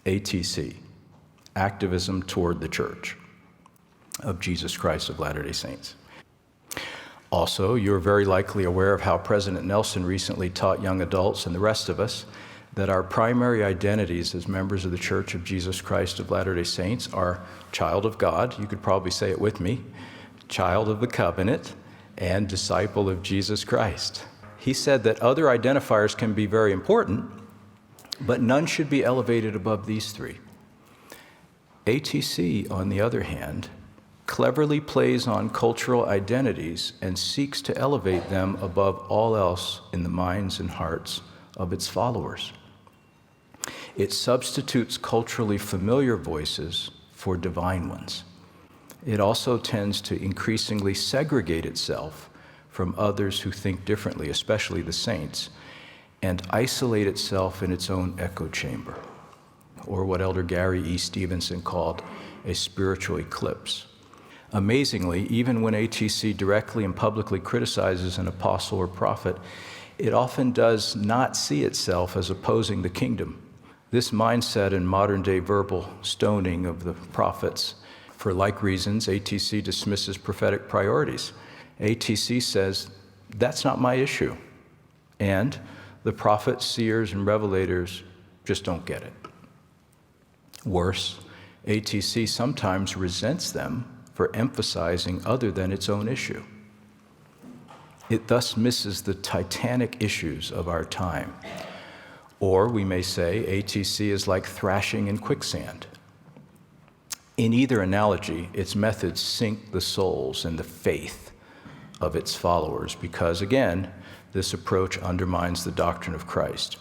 ATC, Activism Toward the Church of Jesus Christ of Latter-day Saints. Also, you're very likely aware of how President Nelson recently taught young adults and the rest of us that our primary identities as members of the Church of Jesus Christ of Latter-day Saints are child of God, you could probably say it with me, child of the covenant, and disciple of Jesus Christ. He said that other identifiers can be very important, but none should be elevated above these three. ATC, on the other hand, cleverly plays on cultural identities and seeks to elevate them above all else in the minds and hearts of its followers. It substitutes culturally familiar voices for divine ones. It also tends to increasingly segregate itself from others who think differently, especially the saints, and isolate itself in its own echo chamber, or what Elder Gary E. Stevenson called a spiritual eclipse. Amazingly, even when ATC directly and publicly criticizes an apostle or prophet, it often does not see itself as opposing the kingdom. This mindset and modern-day verbal stoning of the prophets, for like reasons, ATC dismisses prophetic priorities. ATC says, that's not my issue. And the prophets, seers, and revelators just don't get it. Worse, ATC sometimes resents them for emphasizing other than its own issue. It thus misses the Titanic issues of our time. Or we may say ATC is like thrashing in quicksand. In either analogy, its methods sink the souls and the faith of its followers because, again, this approach undermines the doctrine of Christ.